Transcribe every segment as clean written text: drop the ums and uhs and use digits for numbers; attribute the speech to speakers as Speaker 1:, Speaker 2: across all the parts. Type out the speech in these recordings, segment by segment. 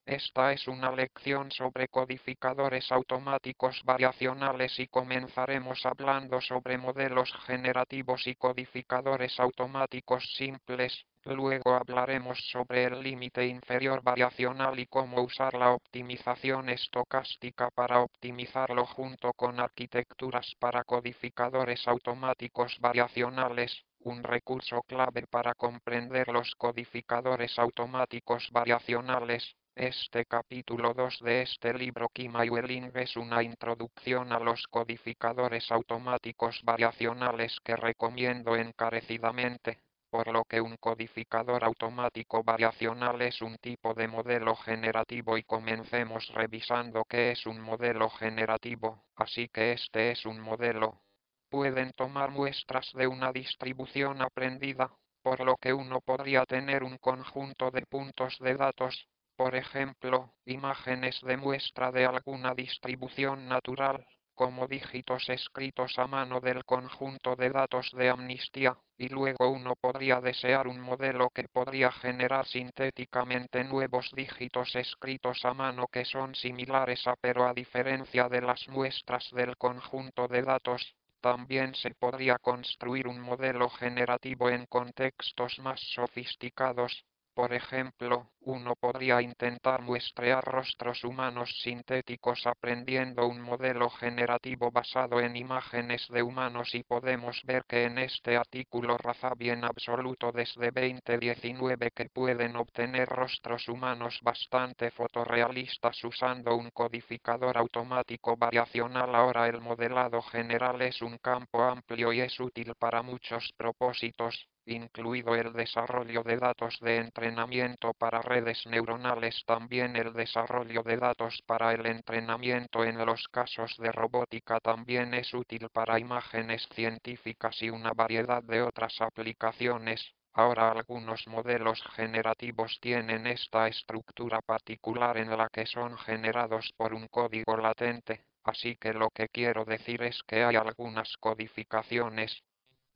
Speaker 1: Esta es una lección sobre codificadores automáticos variacionales y comenzaremos hablando sobre modelos generativos y codificadores automáticos simples. Luego hablaremos sobre el límite inferior variacional y cómo usar la optimización estocástica para optimizarlo junto con arquitecturas para codificadores automáticos variacionales. Un recurso clave para comprender los codificadores automáticos variacionales. Este capítulo 2 de este libro Kimayueling es una introducción a los codificadores automáticos variacionales que recomiendo encarecidamente, por lo que un codificador automático variacional es un tipo de modelo generativo y comencemos revisando qué es un modelo generativo, así que este es un modelo. Pueden tomar muestras de una distribución aprendida, por lo que uno podría tener un conjunto de puntos de datos, por ejemplo, imágenes de muestra de alguna distribución natural, como dígitos escritos a mano del conjunto de datos de amnistía, y luego uno podría desear un modelo que podría generar sintéticamente nuevos dígitos escritos a mano que son similares a pero a diferencia de las muestras del conjunto de datos. También se podría construir un modelo generativo en contextos más sofisticados. Por ejemplo, uno podría intentar muestrear rostros humanos sintéticos aprendiendo un modelo generativo basado en imágenes de humanos y podemos ver que en este artículo Razabi en absoluto desde 2019 que pueden obtener rostros humanos bastante fotorrealistas usando un codificador automático variacional. Ahora el modelado general es un campo amplio y es útil para muchos propósitos, incluido el desarrollo de datos de entrenamiento para redes neuronales, también el desarrollo de datos para el entrenamiento en los casos de robótica también es útil para imágenes científicas y una variedad de otras aplicaciones. Ahora algunos modelos generativos tienen esta estructura particular en la que son generados por un código latente, así que lo que quiero decir es que hay algunas codificaciones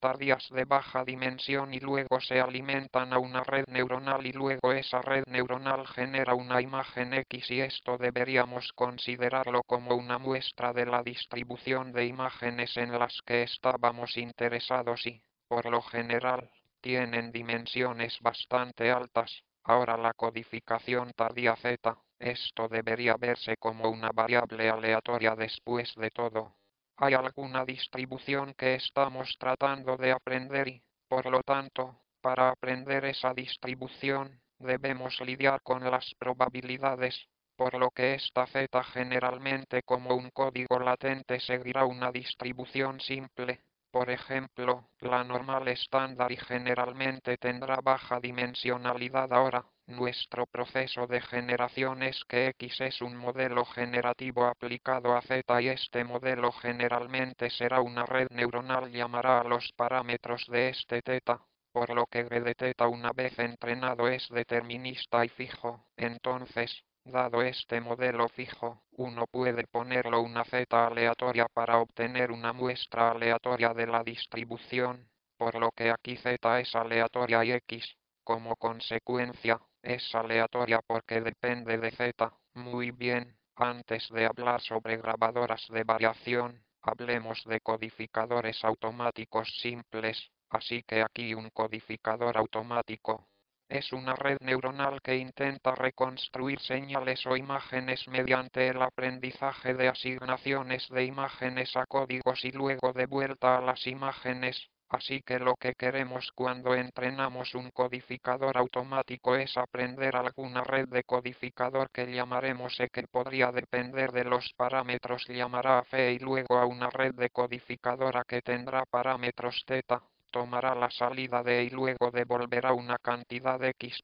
Speaker 1: tardías de baja dimensión y luego se alimentan a una red neuronal y luego esa red neuronal genera una imagen X y esto deberíamos considerarlo como una muestra de la distribución de imágenes en las que estábamos interesados y, por lo general, tienen dimensiones bastante altas. Ahora la codificación tardía Z, esto debería verse como una variable aleatoria después de todo. Hay alguna distribución que estamos tratando de aprender y, por lo tanto, para aprender esa distribución, debemos lidiar con las probabilidades, por lo que esta Z generalmente como un código latente seguirá una distribución simple. Por ejemplo, la normal estándar y generalmente tendrá baja dimensionalidad. Ahora, nuestro proceso de generación es que X es un modelo generativo aplicado a Z y este modelo generalmente será una red neuronal llamará a los parámetros de este θ, por lo que G de θ una vez entrenado es determinista y fijo. Entonces, dado este modelo fijo, uno puede ponerlo una Z aleatoria para obtener una muestra aleatoria de la distribución, por lo que aquí Z es aleatoria y X, como consecuencia, es aleatoria porque depende de Z. Muy bien, antes de hablar sobre grabadoras de variación, hablemos de codificadores automáticos simples, así que aquí un codificador automático es una red neuronal que intenta reconstruir señales o imágenes mediante el aprendizaje de asignaciones de imágenes a códigos y luego de vuelta a las imágenes. Así que lo que queremos cuando entrenamos un codificador automático es aprender alguna red de codificador que llamaremos E que podría depender de los parámetros llamará a F y luego a una red de codificadora que tendrá parámetros θ. Tomará la salida de y luego devolverá una cantidad X'.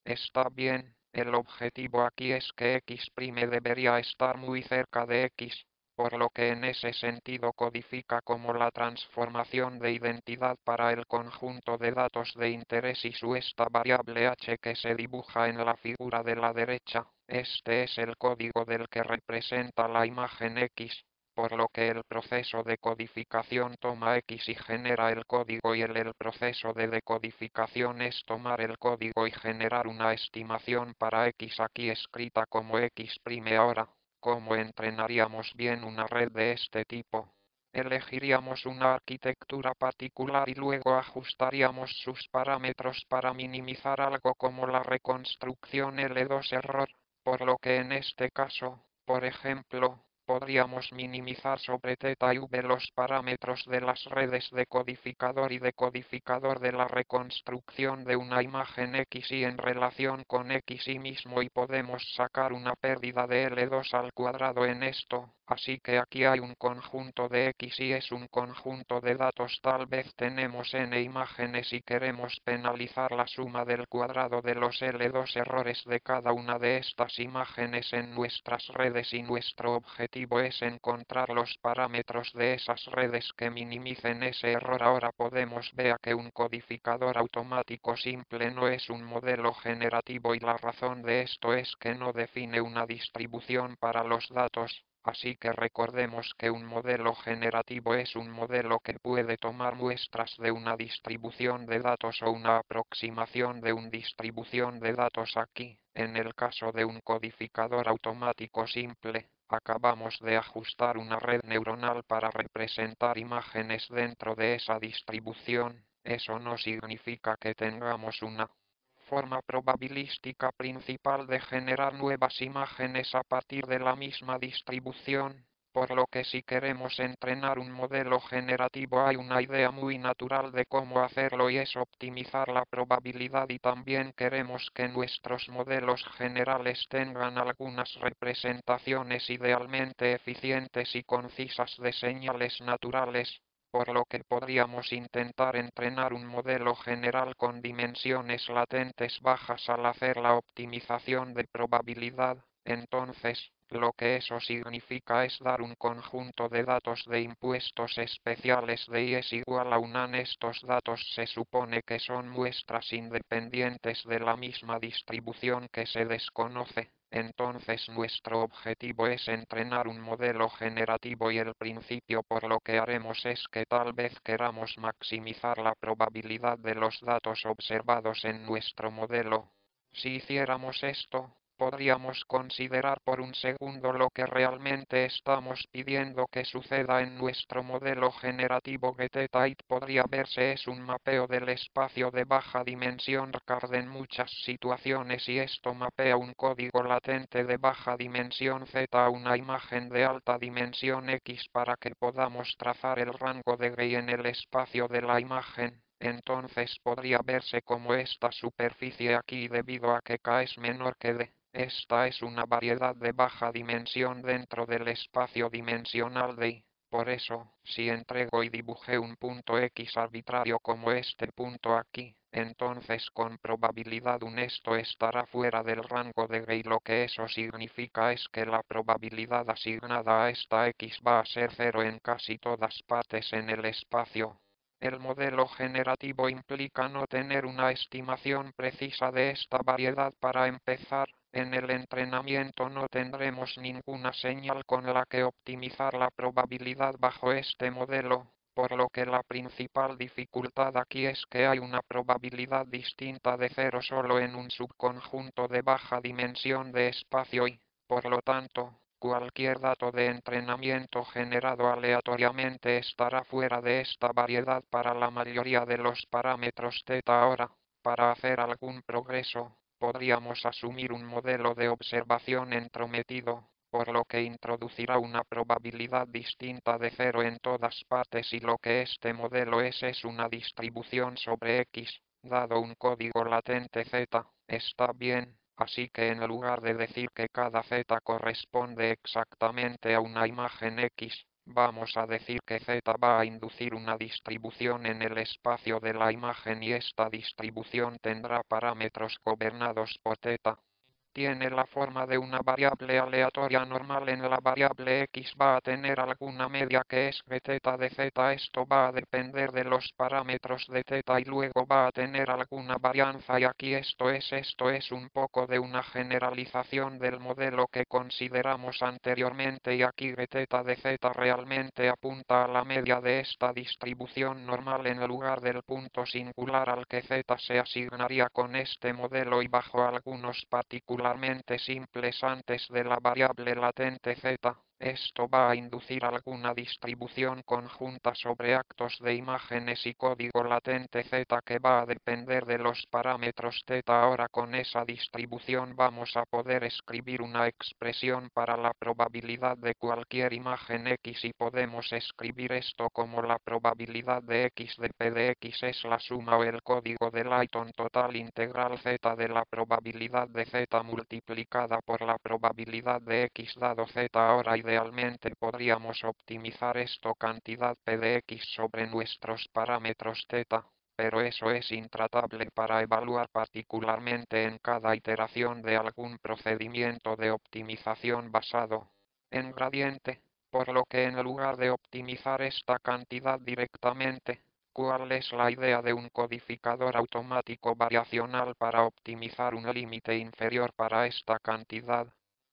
Speaker 1: Está bien, el objetivo aquí es que X' debería estar muy cerca de X, por lo que en ese sentido codifica como la transformación de identidad para el conjunto de datos de interés y su esta variable h que se dibuja en la figura de la derecha. Este es el código del que representa la imagen X. por lo que el proceso de codificación toma X y genera el código y el proceso de decodificación es tomar el código y generar una estimación para X aquí escrita como X'. Ahora, ¿cómo entrenaríamos bien una red de este tipo? Elegiríamos una arquitectura particular y luego ajustaríamos sus parámetros para minimizar algo como la reconstrucción L2 error, por lo que en este caso, por ejemplo, podríamos minimizar sobre θ y v los parámetros de las redes decodificador y decodificador de la reconstrucción de una imagen X y en relación con X y mismo y podemos sacar una pérdida de L2 al cuadrado en esto. Así que aquí hay un conjunto de X y es un conjunto de datos. Tal vez tenemos n imágenes y queremos penalizar la suma del cuadrado de los L2 errores de cada una de estas imágenes en nuestras redes y nuestro objetivo es encontrar los parámetros de esas redes que minimicen ese error. Ahora podemos ver que un codificador automático simple no es un modelo generativo y la razón de esto es que no define una distribución para los datos. Así que recordemos que un modelo generativo es un modelo que puede tomar muestras de una distribución de datos o una aproximación de una distribución de datos. Aquí, en el caso de un codificador automático simple, acabamos de ajustar una red neuronal para representar imágenes dentro de esa distribución. Eso no significa que tengamos una forma probabilística principal de generar nuevas imágenes a partir de la misma distribución, por lo que si queremos entrenar un modelo generativo hay una idea muy natural de cómo hacerlo y es optimizar la probabilidad y también queremos que nuestros modelos generales tengan algunas representaciones idealmente eficientes y concisas de señales naturales, por lo que podríamos intentar entrenar un modelo general con dimensiones latentes bajas al hacer la optimización de probabilidad. Entonces, lo que eso significa es dar un conjunto de datos de impuestos especiales de y es igual a un AN. Estos datos se supone que son muestras independientes de la misma distribución que se desconoce. Entonces nuestro objetivo es entrenar un modelo generativo y el principio por lo que haremos es que tal vez queramos maximizar la probabilidad de los datos observados en nuestro modelo. Si hiciéramos esto, podríamos considerar por un segundo lo que realmente estamos pidiendo que suceda en nuestro modelo generativo. GTType podría verse es un mapeo del espacio de baja dimensión RCAD en muchas situaciones y esto mapea un código latente de baja dimensión Z a una imagen de alta dimensión X para que podamos trazar el rango de Gray en el espacio de la imagen. Entonces podría verse como esta superficie aquí debido a que K es menor que D. Esta es una variedad de baja dimensión dentro del espacio dimensional de Y. Por eso, si entrego y dibujé un punto X arbitrario como este punto aquí, entonces con probabilidad un esto estará fuera del rango de Gray. Lo que eso significa es que la probabilidad asignada a esta X va a ser cero en casi todas partes en el espacio. El modelo generativo implica no tener una estimación precisa de esta variedad para empezar. En el entrenamiento no tendremos ninguna señal con la que optimizar la probabilidad bajo este modelo, por lo que la principal dificultad aquí es que hay una probabilidad distinta de cero solo en un subconjunto de baja dimensión de espacio y, por lo tanto, cualquier dato de entrenamiento generado aleatoriamente estará fuera de esta variedad para la mayoría de los parámetros θ. Ahora, para hacer algún progreso, podríamos asumir un modelo de observación entrometido, por lo que introducirá una probabilidad distinta de cero en todas partes y lo que este modelo es una distribución sobre X, dado un código latente Z. Está bien. Así que en lugar de decir que cada Z corresponde exactamente a una imagen X, vamos a decir que Z va a inducir una distribución en el espacio de la imagen y esta distribución tendrá parámetros gobernados por θ. tiene la forma de una variable aleatoria normal en la variable x va a tener alguna media que es beta de z. Esto va a depender de los parámetros de z y luego va a tener alguna varianza y aquí esto es un poco de una generalización del modelo que consideramos anteriormente y aquí beta de z realmente apunta a la media de esta distribución normal en lugar del punto singular al que z se asignaría con este modelo y bajo algunos particularmente simples antes de la variable latente z. Esto va a inducir alguna distribución conjunta sobre actos de imágenes y código latente z que va a depender de los parámetros θ. Ahora con esa distribución vamos a poder escribir una expresión para la probabilidad de cualquier imagen x y podemos escribir esto como la probabilidad de x de p de x es la suma o el código de Layton total integral z de la probabilidad de z multiplicada por la probabilidad de x dado z. Ahora idealmente podríamos optimizar esto cantidad p de x sobre nuestros parámetros θ, pero eso es intratable para evaluar particularmente en cada iteración de algún procedimiento de optimización basado en gradiente, por lo que en lugar de optimizar esta cantidad directamente, ¿cuál es la idea de un codificador automático variacional para optimizar un límite inferior para esta cantidad?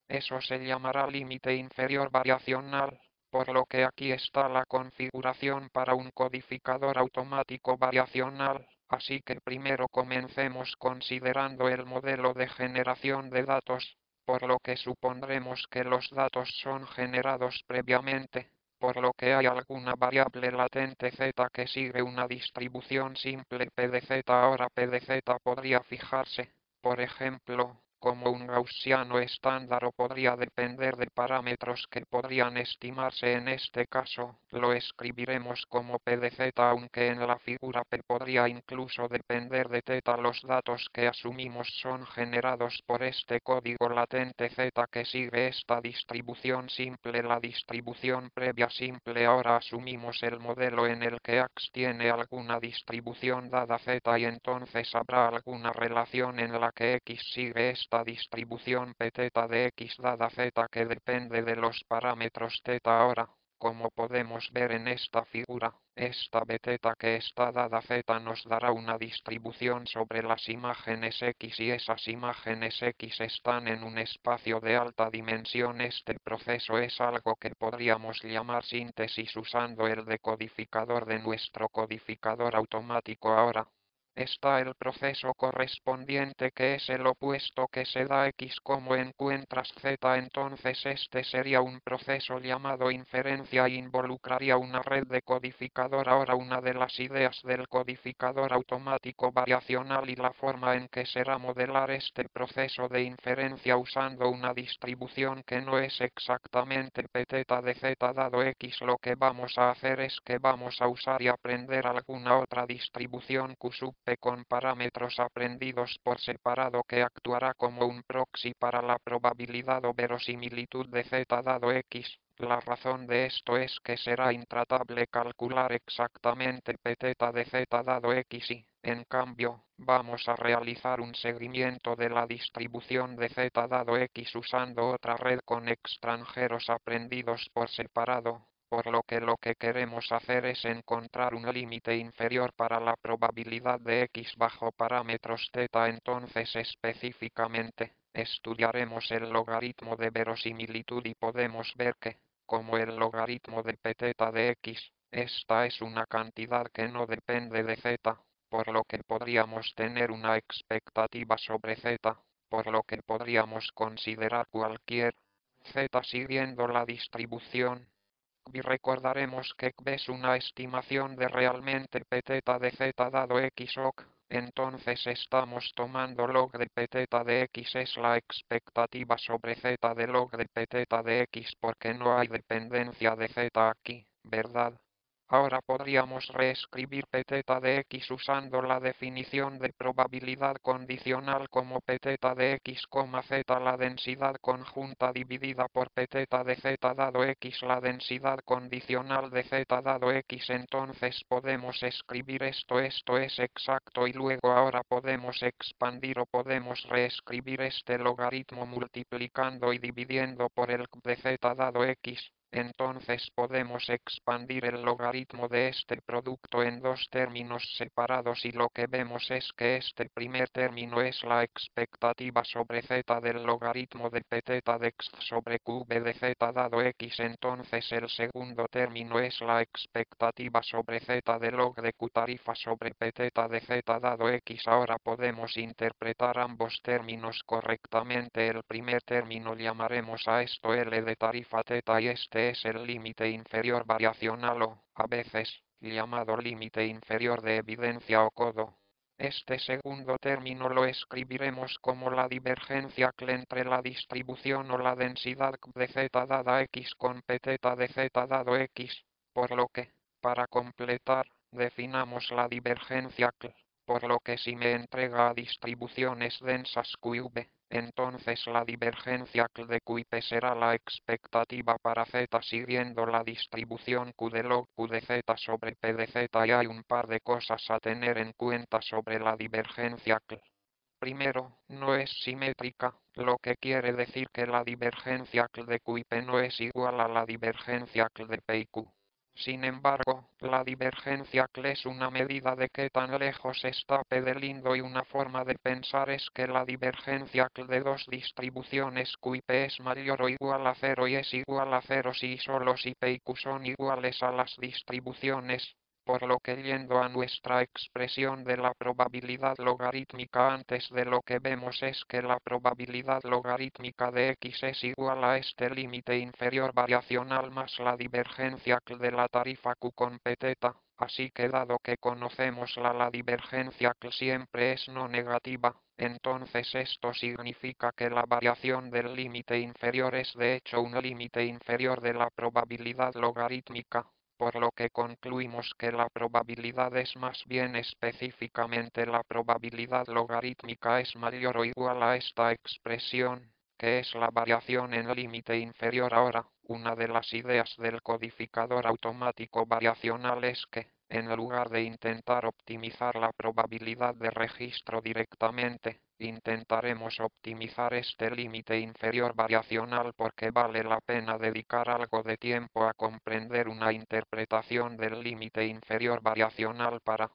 Speaker 1: Eso se llamará límite inferior variacional, por lo que aquí está la configuración para un codificador automático variacional, así que primero comencemos considerando el modelo de generación de datos, por lo que supondremos que los datos son generados previamente, por lo que hay alguna variable latente z que sigue una distribución simple p de z. Ahora p de z podría fijarse, por ejemplo, como un gaussiano estándar o podría depender de parámetros que podrían estimarse. En este caso, lo escribiremos como p de z, aunque en la figura p podría incluso depender de θ. Los datos que asumimos son generados por este código latente z que sigue esta distribución simple, la distribución previa simple. Ahora asumimos el modelo en el que x tiene alguna distribución dada z y entonces habrá alguna relación en la que x sigue esta distribución p θ de x dada z que depende de los parámetros θ. Ahora, como podemos ver en esta figura, esta beta que está dada z nos dará una distribución sobre las imágenes x y esas imágenes x están en un espacio de alta dimensión. Este proceso es algo que podríamos llamar síntesis usando el decodificador de nuestro codificador automático. Ahora está el proceso correspondiente que es el opuesto que se da x como encuentras z. Entonces este sería un proceso llamado inferencia e involucraría una red de codificador. Ahora una de las ideas del codificador automático variacional y la forma en que será modelar este proceso de inferencia usando una distribución que no es exactamente p θ de z dado x. Lo que vamos a hacer es que vamos a usar y aprender alguna otra distribución q sub p con parámetros aprendidos por separado que actuará como un proxy para la probabilidad o verosimilitud de z dado x. La razón de esto es que será intratable calcular exactamente p θ de z dado x y, en cambio, vamos a realizar un seguimiento de la distribución de z dado x usando otra red con extranjeros aprendidos por separado, por lo que queremos hacer es encontrar un límite inferior para la probabilidad de x bajo parámetros θ. Entonces específicamente, estudiaremos el logaritmo de verosimilitud y podemos ver que, como el logaritmo de p θ de x, esta es una cantidad que no depende de z, por lo que podríamos tener una expectativa sobre z, por lo que podríamos considerar cualquier z siguiendo la distribución. Y recordaremos que es una estimación de realmente p θ de z dado x ok. Entonces estamos tomando log de p θ de x es la expectativa sobre z de log de p θ de x porque no hay dependencia de z aquí, ¿verdad? Ahora podríamos reescribir pθ de x usando la definición de probabilidad condicional como pθ de x, z la densidad conjunta dividida por pθ de z dado x la densidad condicional de z dado x. Entonces podemos escribir esto es exacto y luego ahora podemos expandir o podemos reescribir este logaritmo multiplicando y dividiendo por el de z dado x. Entonces podemos expandir el logaritmo de este producto en dos términos separados y lo que vemos es que este primer término es la expectativa sobre z del logaritmo de pθ de x sobre qv de z dado x. Entonces el segundo término es la expectativa sobre z de log de q tarifa sobre pθ de z dado x. Ahora podemos interpretar ambos términos correctamente. El primer término llamaremos a esto L de tarifa θ y este es el límite inferior variacional o, a veces, llamado límite inferior de evidencia o codo. Este segundo término lo escribiremos como la divergencia entre la distribución o la densidad de z dada x con pθ de z dado x, por lo que, para completar, definamos la divergencia por lo que si me entrega a distribuciones densas QV, entonces la divergencia de QP será la expectativa para z siguiendo la distribución Q de log Q de z sobre P de z y hay un par de cosas a tener en cuenta sobre la divergencia Primero, no es simétrica, lo que quiere decir que la divergencia de Q y P no es igual a la divergencia de P y Q. Sin embargo, la divergencia es una medida de qué tan lejos está P del lindo y una forma de pensar es que la divergencia de dos distribuciones Q y P es mayor o igual a 0 y es igual a 0 si y solo si P y Q son iguales a las distribuciones. Por lo que yendo a nuestra expresión de la probabilidad logarítmica antes de lo que vemos es que la probabilidad logarítmica de x es igual a este límite inferior variacional más la divergencia de la tarifa q con pθ, así que dado que conocemos la divergencia siempre es no negativa, entonces esto significa que la variación del límite inferior es de hecho un límite inferior de la probabilidad logarítmica. Por lo que concluimos que la probabilidad es más bien específicamente la probabilidad logarítmica es mayor o igual a esta expresión, que es la variación en límite inferior. Ahora, una de las ideas del codificador automático variacional es que, en lugar de intentar optimizar la probabilidad de registro directamente, intentaremos optimizar este límite inferior variacional porque vale la pena dedicar algo de tiempo a comprender una interpretación del límite inferior variacional para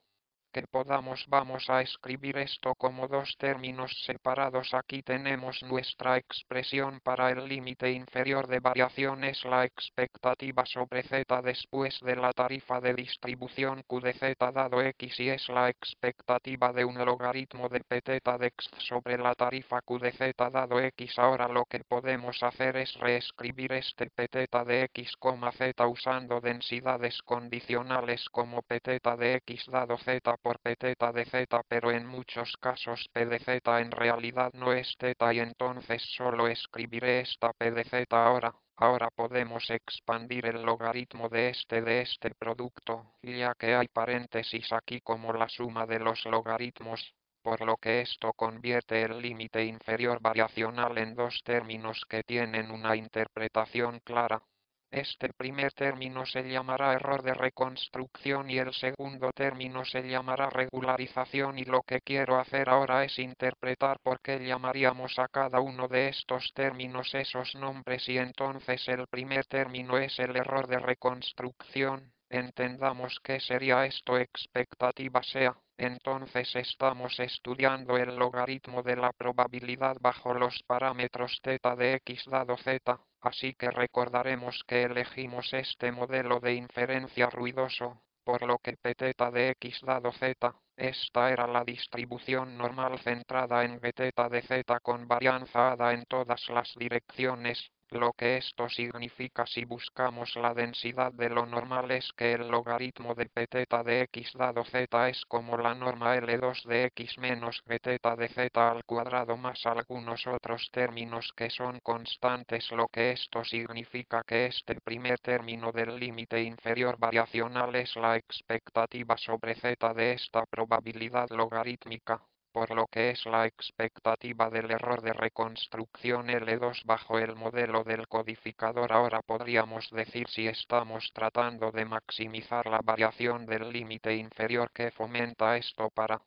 Speaker 1: que podamos vamos a escribir esto como dos términos separados. Aquí tenemos nuestra expresión para el límite inferior de variación es la expectativa sobre z después de la tarifa de distribución q de z dado x y es la expectativa de un logaritmo de pθ de x sobre la tarifa q de z dado x. Ahora lo que podemos hacer es reescribir este pθ de x, z usando densidades condicionales como pθ de x dado z por pθ de z, pero en muchos casos p de z en realidad no es z y entonces solo escribiré esta p de z ahora. Ahora podemos expandir el logaritmo de este producto, ya que hay paréntesis aquí como la suma de los logaritmos, por lo que esto convierte el límite inferior variacional en dos términos que tienen una interpretación clara. Este primer término se llamará error de reconstrucción y el segundo término se llamará regularización y lo que quiero hacer ahora es interpretar por qué llamaríamos a cada uno de estos términos esos nombres y entonces el primer término es el error de reconstrucción. Entendamos qué sería esto expectativa sea. Entonces estamos estudiando el logaritmo de la probabilidad bajo los parámetros θ de x dado z, así que recordaremos que elegimos este modelo de inferencia ruidoso, por lo que pθ de x dado z, esta era la distribución normal centrada en bθ de z con varianza hada en todas las direcciones, Lo que esto significa si buscamos la densidad de lo normal es que el logaritmo de p θ de x dado z es como la norma L2 de x menos p θ de z al cuadrado más algunos otros términos que son constantes, lo que esto significa que este primer término del límite inferior variacional es la expectativa sobre z de esta probabilidad logarítmica, por lo que es la expectativa del error de reconstrucción L2 bajo el modelo del codificador. Ahora podríamos decir si estamos tratando de maximizar la variación del límite inferior que fomenta esto para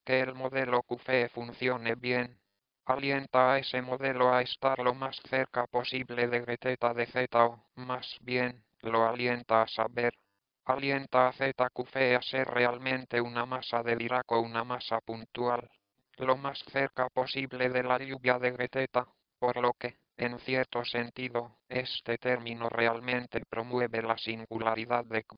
Speaker 1: que el modelo QFE funcione bien. Alienta a ese modelo a estar lo más cerca posible de θ de z o, más bien, lo alienta a saber. Alienta a ZQFE a ser realmente una masa de Dirac o una masa puntual, lo más cerca posible de la lluvia de θ, por lo que, en cierto sentido, este término realmente promueve la singularidad de Q.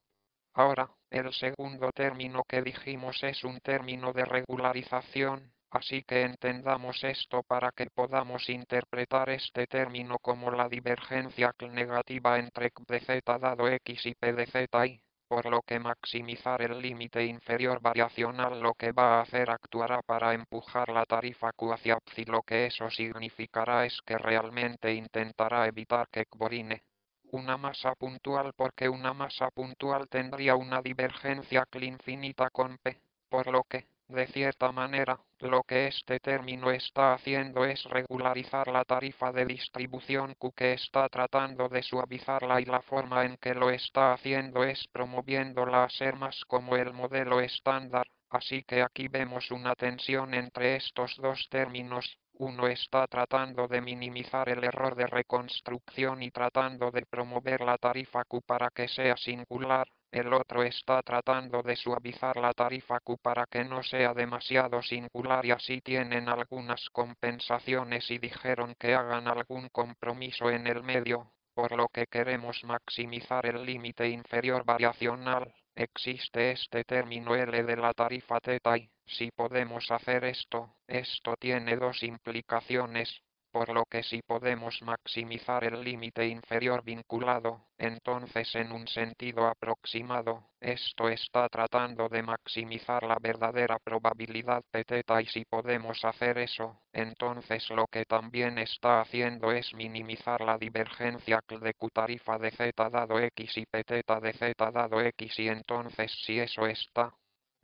Speaker 1: Ahora, el segundo término que dijimos es un término de regularización, así que entendamos esto para que podamos interpretar este término como la divergencia negativa entre Q de z dado x y P de z y, por lo que maximizar el límite inferior variacional lo que va a hacer actuará para empujar la tarifa Q hacia psi. Lo que eso significará es que realmente intentará evitar que Q orine una masa puntual porque una masa puntual tendría una divergencia infinita con P, por lo que, de cierta manera, lo que este término está haciendo es regularizar la tarifa de distribución Q que está tratando de suavizarla, y la forma en que lo está haciendo es promoviéndola a ser más como el modelo estándar, así que aquí vemos una tensión entre estos dos términos. Uno está tratando de minimizar el error de reconstrucción y tratando de promover la tarifa Q para que sea singular. El otro está tratando de suavizar la tarifa Q para que no sea demasiado singular, y así tienen algunas compensaciones y dijeron que hagan algún compromiso en el medio, por lo que queremos maximizar el límite inferior variacional. Existe este término L de la tarifa θ y, si podemos hacer esto, esto tiene dos implicaciones, por lo que si podemos maximizar el límite inferior vinculado, entonces en un sentido aproximado, esto está tratando de maximizar la verdadera probabilidad Pθ, y si podemos hacer eso, entonces lo que también está haciendo es minimizar la divergencia de Q tarifa de z dado x y Pθ de z dado x, y entonces si eso está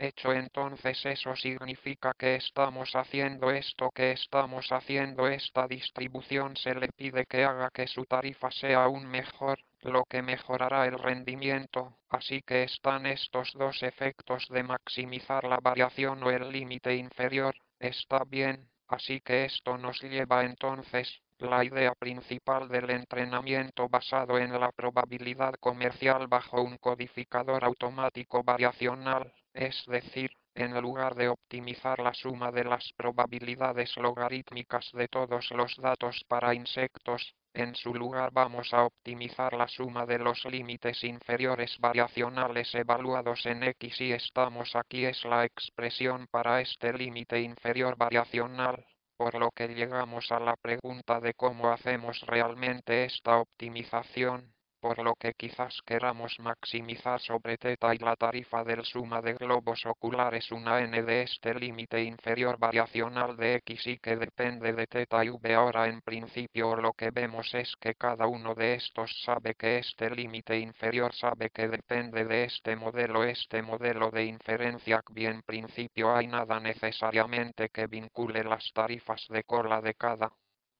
Speaker 1: hecho, entonces eso significa que estamos haciendo esto, que estamos haciendo esta distribución se le pide que haga que su tarifa sea aún mejor, lo que mejorará el rendimiento, así que están estos dos efectos de maximizar la variación o el límite inferior, está bien, así que esto nos lleva entonces la idea principal del entrenamiento basado en la probabilidad comercial bajo un codificador automático variacional. Es decir, en lugar de optimizar la suma de las probabilidades logarítmicas de todos los datos para insectos, en su lugar vamos a optimizar la suma de los límites inferiores variacionales evaluados en X, y estamos aquí es la expresión para este límite inferior variacional, por lo que llegamos a la pregunta de cómo hacemos realmente esta optimización, por lo que quizás queramos maximizar sobre θ y la tarifa del suma de globos oculares una n de este límite inferior variacional de x y que depende de θ y v. Ahora en principio lo que vemos es que cada uno de estos sabe que este límite inferior sabe que depende de este modelo de inferencia y en principio hay nada necesariamente que vincule las tarifas de cola de cada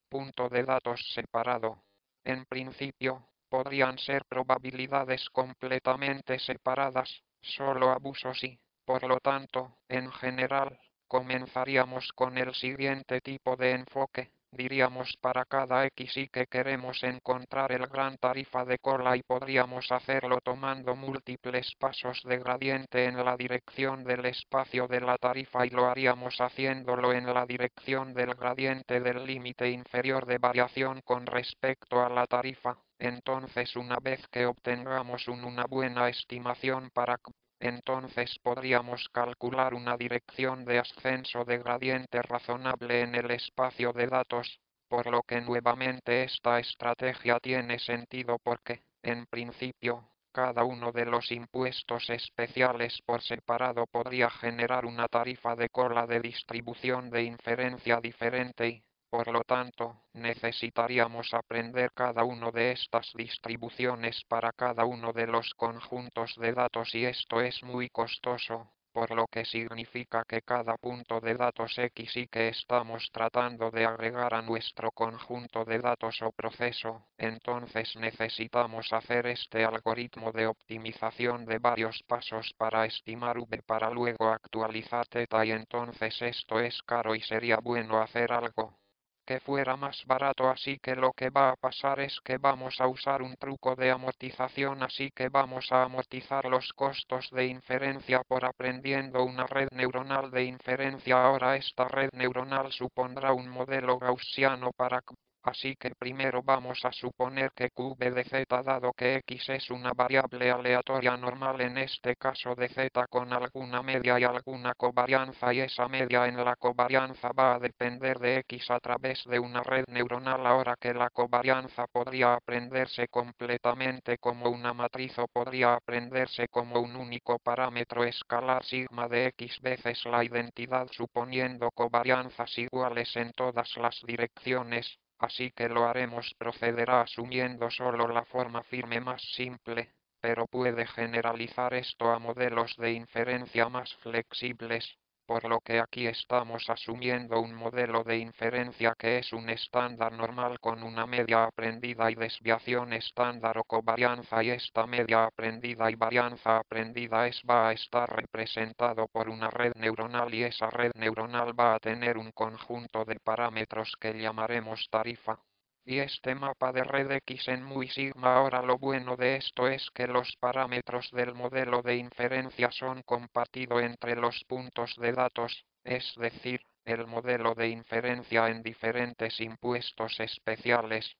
Speaker 1: punto de datos separado. En principio, podrían ser probabilidades completamente separadas, solo abusos y, por lo tanto, en general, comenzaríamos con el siguiente tipo de enfoque. Diríamos para cada x y que queremos encontrar el gran tarifa de cola, y podríamos hacerlo tomando múltiples pasos de gradiente en la dirección del espacio de la tarifa, y lo haríamos haciéndolo en la dirección del gradiente del límite inferior de variación con respecto a la tarifa. Entonces una vez que obtengamos una buena estimación para Q, entonces podríamos calcular una dirección de ascenso de gradiente razonable en el espacio de datos. por lo que nuevamente esta estrategia tiene sentido porque, en principio, cada uno de los impuestos especiales por separado podría generar una tarifa de cola de distribución de inferencia diferente y, por lo tanto, necesitaríamos aprender cada una de estas distribuciones para cada uno de los conjuntos de datos y esto es muy costoso, por lo que significa que cada punto de datos X y que estamos tratando de agregar a nuestro conjunto de datos o proceso, entonces necesitamos hacer este algoritmo de optimización de varios pasos para estimar V para luego actualizar θ y entonces esto es caro y sería bueno hacer algo que fuera más barato, así que lo que va a pasar es que vamos a usar un truco de amortización, así que vamos a amortizar los costos de inferencia por aprendiendo una red neuronal de inferencia. Ahora esta red neuronal supondrá un modelo gaussiano para así que primero vamos a suponer que qv de z dado que x es una variable aleatoria normal en este caso de z con alguna media y alguna covarianza y esa media en la covarianza va a depender de x a través de una red neuronal. Ahora que la covarianza podría aprenderse completamente como una matriz o podría aprenderse como un único parámetro escalar sigma de x veces la identidad suponiendo covarianzas iguales en todas las direcciones. Así que lo haremos procederá asumiendo solo la forma firme más simple, pero puede generalizar esto a modelos de inferencia más flexibles, por lo que aquí estamos asumiendo un modelo de inferencia que es un estándar normal con una media aprendida y desviación estándar o covarianza y esta media aprendida y varianza aprendida va a estar representado por una red neuronal y esa red neuronal va a tener un conjunto de parámetros que llamaremos tarifa. Y este mapa de red X en muy sigma. Ahora lo bueno de esto es que los parámetros del modelo de inferencia son compartidos entre los puntos de datos, es decir, el modelo de inferencia en diferentes impuestos especiales.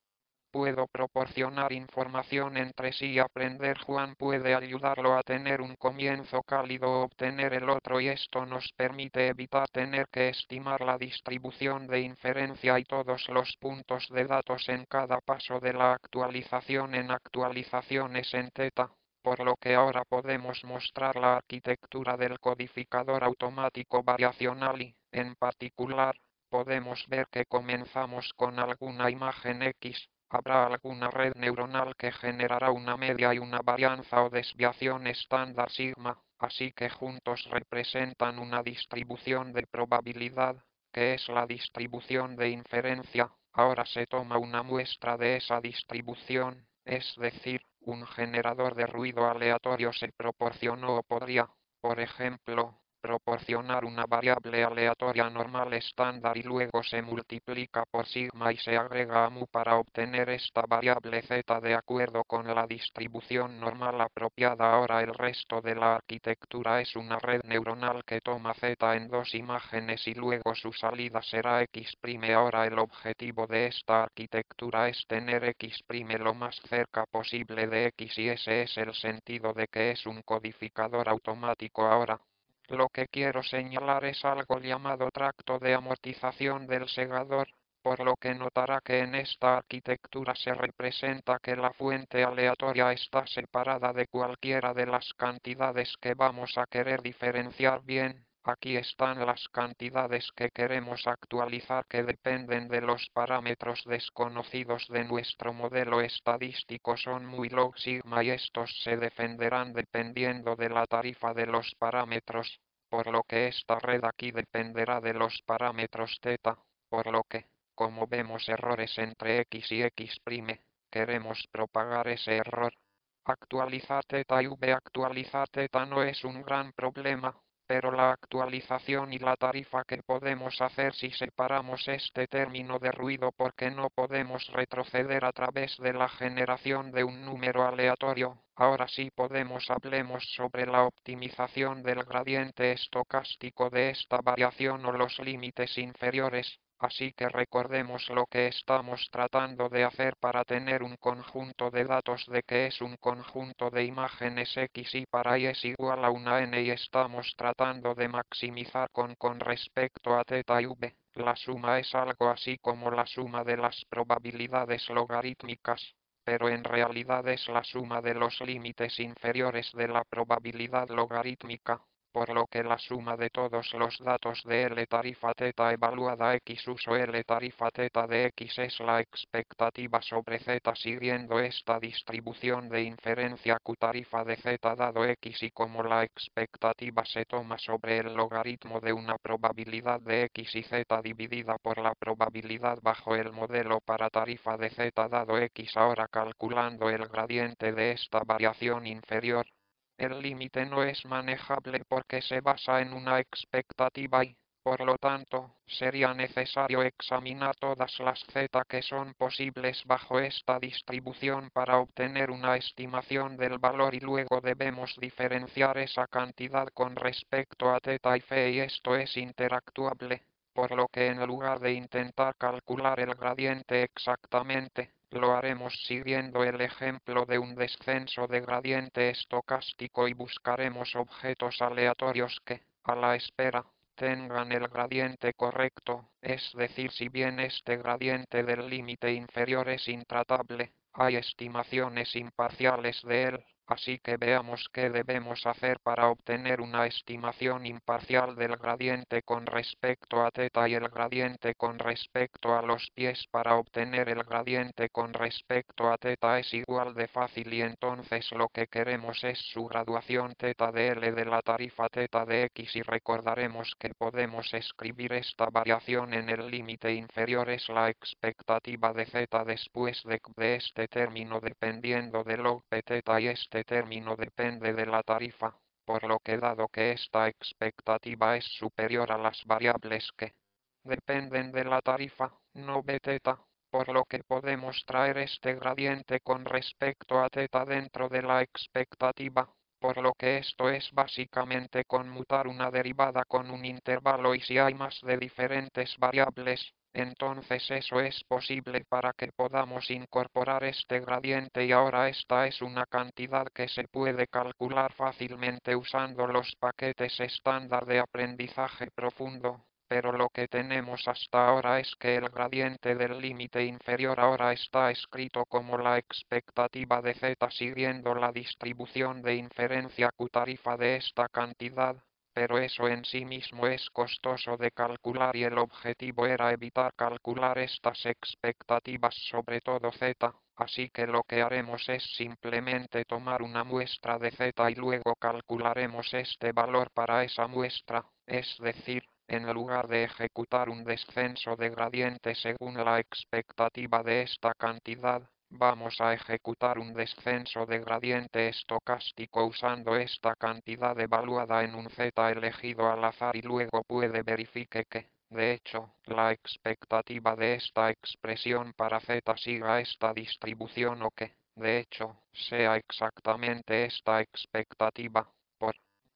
Speaker 1: Puedo proporcionar información entre sí y aprender. Juan puede ayudarlo a tener un comienzo cálido o obtener el otro y esto nos permite evitar tener que estimar la distribución de inferencia y todos los puntos de datos en cada paso de la actualización en actualizaciones en θ, por lo que ahora podemos mostrar la arquitectura del codificador automático variacional y, en particular, podemos ver que comenzamos con alguna imagen X. Habrá alguna red neuronal que generará una media y una varianza o desviación estándar sigma, así que juntos representan una distribución de probabilidad, que es la distribución de inferencia. Ahora se toma una muestra de esa distribución, es decir, un generador de ruido aleatorio se proporcionó o podría, por ejemplo, proporcionar una variable aleatoria normal estándar y luego se multiplica por sigma y se agrega a mu para obtener esta variable z de acuerdo con la distribución normal apropiada. Ahora el resto de la arquitectura es una red neuronal que toma z en dos imágenes y luego su salida será x'. Ahora el objetivo de esta arquitectura es tener x' lo más cerca posible de x y ese es el sentido de que es un codificador automático. Ahora lo que quiero señalar es algo llamado tracto de amortización del segador, por lo que notará que en esta arquitectura se representa que la fuente aleatoria está separada de cualquiera de las cantidades que vamos a querer diferenciar. Bien, aquí están las cantidades que queremos actualizar que dependen de los parámetros desconocidos de nuestro modelo estadístico. Son muy log sigma y estos se defenderán dependiendo de la tarifa de los parámetros, por lo que esta red aquí dependerá de los parámetros θ, por lo que, como vemos errores entre x y x', queremos propagar ese error. Actualizar θ y v. Actualizar θ no es un gran problema, pero la actualización y la tarifa que podemos hacer si separamos este término de ruido porque no podemos retroceder a través de la generación de un número aleatorio. Ahora sí podemos hablemos sobre la optimización del gradiente estocástico de esta variación o los límites inferiores. Así que recordemos lo que estamos tratando de hacer para tener un conjunto de datos de que es un conjunto de imágenes X y para y es igual a una n y estamos tratando de maximizar con respecto a θ y v. La suma es algo así como la suma de las probabilidades logarítmicas, pero en realidad es la suma de los límites inferiores de la probabilidad logarítmica, por lo que la suma de todos los datos de L tarifa θ evaluada X uso L tarifa θ de X es la expectativa sobre Z siguiendo esta distribución de inferencia Q tarifa de Z dado X y como la expectativa se toma sobre el logaritmo de una probabilidad de X y Z dividida por la probabilidad bajo el modelo para tarifa de Z dado X ahora calculando el gradiente de esta variación inferior. El límite no es manejable porque se basa en una expectativa y, por lo tanto, sería necesario examinar todas las z que son posibles bajo esta distribución para obtener una estimación del valor y luego debemos diferenciar esa cantidad con respecto a θ y φ y esto es interactuable, por lo que en lugar de intentar calcular el gradiente exactamente, lo haremos siguiendo el ejemplo de un descenso de gradiente estocástico y buscaremos objetos aleatorios que, a la espera, tengan el gradiente correcto, es decir, si bien este gradiente del límite inferior es intratable, hay estimaciones imparciales de él. Así que veamos qué debemos hacer para obtener una estimación imparcial del gradiente con respecto a θ y el gradiente con respecto a los pies. Para obtener el gradiente con respecto a θ es igual de fácil y entonces lo que queremos es su graduación θ de L de la tarifa θ de X y recordaremos que podemos escribir esta variación en el límite inferior es la expectativa de Z después de este término dependiendo de log p θ y este término depende de la tarifa, por lo que dado que esta expectativa es superior a las variables que dependen de la tarifa, no b θ, por lo que podemos traer este gradiente con respecto a θ dentro de la expectativa, por lo que esto es básicamente conmutar una derivada con un intervalo y si hay más de diferentes variables, entonces eso es posible para que podamos incorporar este gradiente y ahora esta es una cantidad que se puede calcular fácilmente usando los paquetes estándar de aprendizaje profundo. Pero lo que tenemos hasta ahora es que el gradiente del límite inferior ahora está escrito como la expectativa de z siguiendo la distribución de inferencia Q tarifa de esta cantidad, pero eso en sí mismo es costoso de calcular y el objetivo era evitar calcular estas expectativas sobre todo z, así que lo que haremos es simplemente tomar una muestra de z y luego calcularemos este valor para esa muestra, es decir, en lugar de ejecutar un descenso de gradiente según la expectativa de esta cantidad, vamos a ejecutar un descenso de gradiente estocástico usando esta cantidad evaluada en un z elegido al azar y luego puede verifique que, de hecho, la expectativa de esta expresión para z siga esta distribución o que, de hecho, sea exactamente esta expectativa, por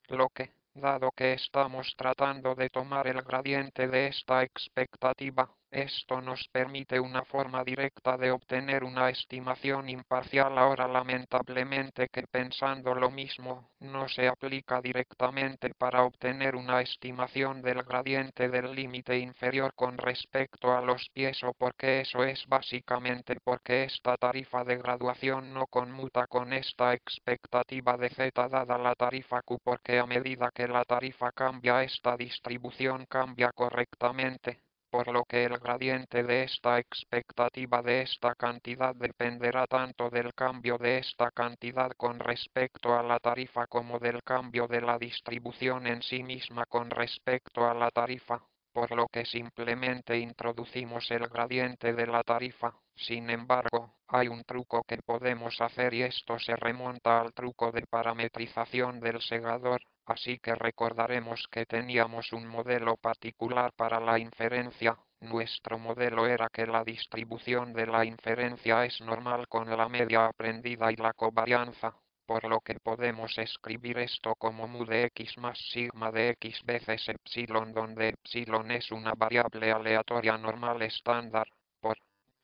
Speaker 1: lo que, dado que estamos tratando de tomar el gradiente de esta expectativa, esto nos permite una forma directa de obtener una estimación imparcial. Ahora lamentablemente que pensando lo mismo, no se aplica directamente para obtener una estimación del gradiente del límite inferior con respecto a los pies o porque eso es básicamente porque esta tarifa de graduación no conmuta con esta expectativa de z dada la tarifa Q porque a medida que la tarifa cambia esta distribución cambia correctamente, por lo que el gradiente de esta expectativa de esta cantidad dependerá tanto del cambio de esta cantidad con respecto a la tarifa como del cambio de la distribución en sí misma con respecto a la tarifa, por lo que simplemente introducimos el gradiente de la tarifa. Sin embargo, hay un truco que podemos hacer y esto se remonta al truco de parametrización del segador. Así que recordaremos que teníamos un modelo particular para la inferencia. Nuestro modelo era que la distribución de la inferencia es normal con la media aprendida y la covarianza, por lo que podemos escribir esto como mu de x más sigma de x veces epsilon donde epsilon es una variable aleatoria normal estándar, por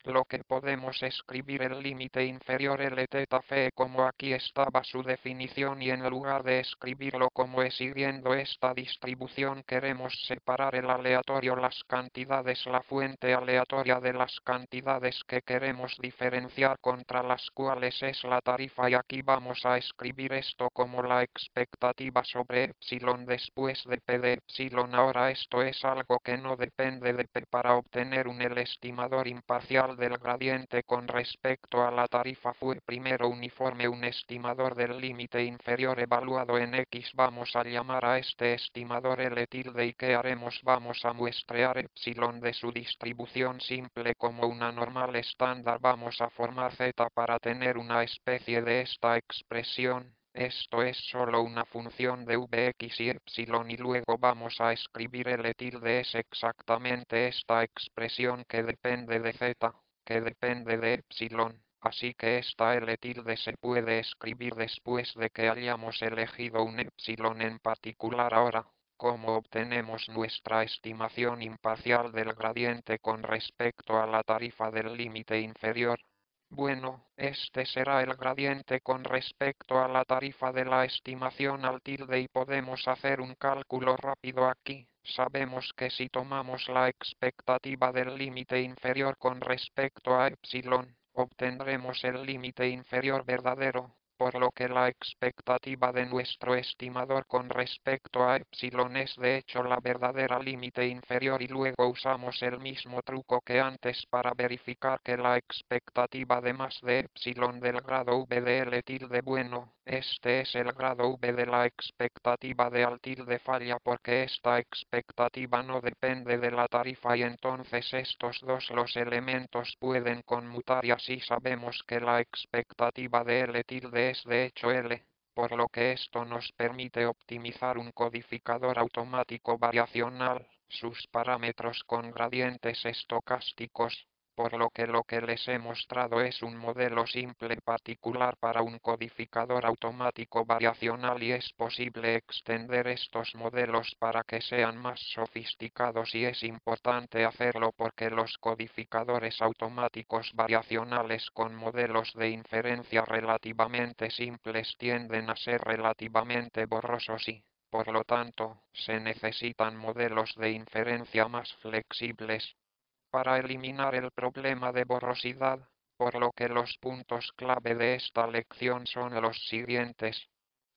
Speaker 1: lo que podemos escribir el límite inferior L teta fe como aquí estaba su definición y en lugar de escribirlo como es siguiendo esta distribución queremos separar el aleatorio las cantidades la fuente aleatoria de las cantidades que queremos diferenciar contra las cuales es la tarifa y aquí vamos a escribir esto como la expectativa sobre epsilon después de p de epsilon ahora esto es algo que no depende de p para obtener el estimador imparcial del gradiente con respecto a la tarifa fue primero uniforme un estimador del límite inferior evaluado en X vamos a llamar a este estimador L tilde y ¿qué haremos? Vamos a muestrear epsilon de su distribución simple como una normal estándar vamos a formar Z para tener una especie de esta expresión. Esto es solo una función de Vx y epsilon y luego vamos a escribir L tilde es exactamente esta expresión que depende de z, que depende de epsilon. Así que esta L tilde se puede escribir después de que hayamos elegido un epsilon en particular ahora. ¿Cómo obtenemos nuestra estimación imparcial del gradiente con respecto a la tarifa del límite inferior? Bueno, este será el gradiente con respecto a la tarifa de la estimación al tilde y podemos hacer un cálculo rápido aquí. Sabemos que si tomamos la expectativa del límite inferior con respecto a epsilon, obtendremos el límite inferior verdadero, por lo que la expectativa de nuestro estimador con respecto a epsilon es de hecho la verdadera límite inferior y luego usamos el mismo truco que antes para verificar que la expectativa de más de epsilon del grado v de L tilde bueno, este es el grado v de la expectativa de al tilde falla porque esta expectativa no depende de la tarifa y entonces estos dos los elementos pueden conmutar y así sabemos que la expectativa de L tilde es de hecho L, por lo que esto nos permite optimizar un codificador automático variacional, sus parámetros con gradientes estocásticos, por lo que les he mostrado es un modelo simple particular para un codificador automático variacional y es posible extender estos modelos para que sean más sofisticados y es importante hacerlo porque los codificadores automáticos variacionales con modelos de inferencia relativamente simples tienden a ser relativamente borrosos y, por lo tanto, se necesitan modelos de inferencia más flexibles para eliminar el problema de borrosidad, por lo que los puntos clave de esta lección son los siguientes.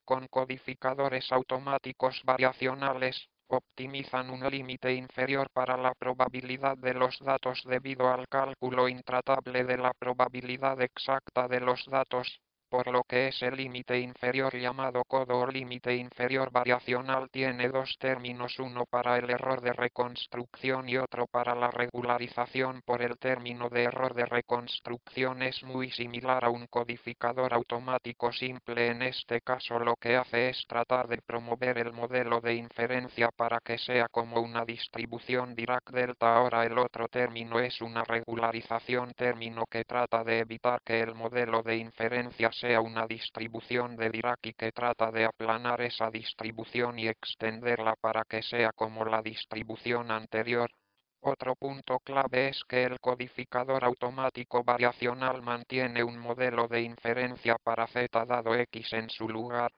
Speaker 1: Con codificadores automáticos variacionales, optimizan un límite inferior para la probabilidad de los datos debido al cálculo intratable de la probabilidad exacta de los datos, por lo que ese límite inferior llamado codo o límite inferior variacional tiene dos términos, uno para el error de reconstrucción y otro para la regularización por el término de error de reconstrucción es muy similar a un codificador automático simple. En este caso lo que hace es tratar de promover el modelo de inferencia para que sea como una distribución Dirac-delta. Ahora el otro término es una regularización, término que trata de evitar que el modelo de inferencia sea una distribución de Dirac y que trata de aplanar esa distribución y extenderla para que sea como la distribución anterior. Otro punto clave es que el codificador automático variacional mantiene un modelo de inferencia para z dado x en su lugar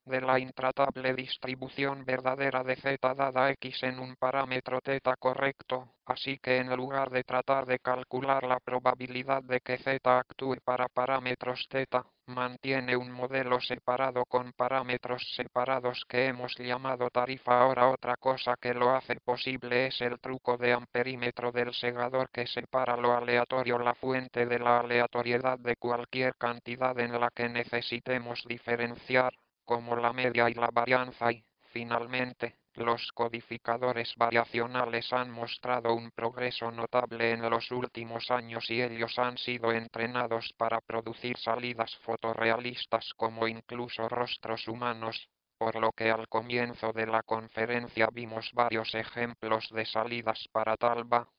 Speaker 1: de la intratable distribución verdadera de z dada x en un parámetro θ correcto, así que en lugar de tratar de calcular la probabilidad de que z actúe para parámetros θ, mantiene un modelo separado con parámetros separados que hemos llamado tarifa. Ahora otra cosa que lo hace posible es el truco de amperímetro del segador que separa lo aleatorio, la fuente de la aleatoriedad de cualquier cantidad en la que necesitemos diferenciar, como la media y la varianza y, finalmente, los codificadores variacionales han mostrado un progreso notable en los últimos años y ellos han sido entrenados para producir salidas fotorrealistas como incluso rostros humanos, por lo que al comienzo de la conferencia vimos varios ejemplos de salidas para Talba.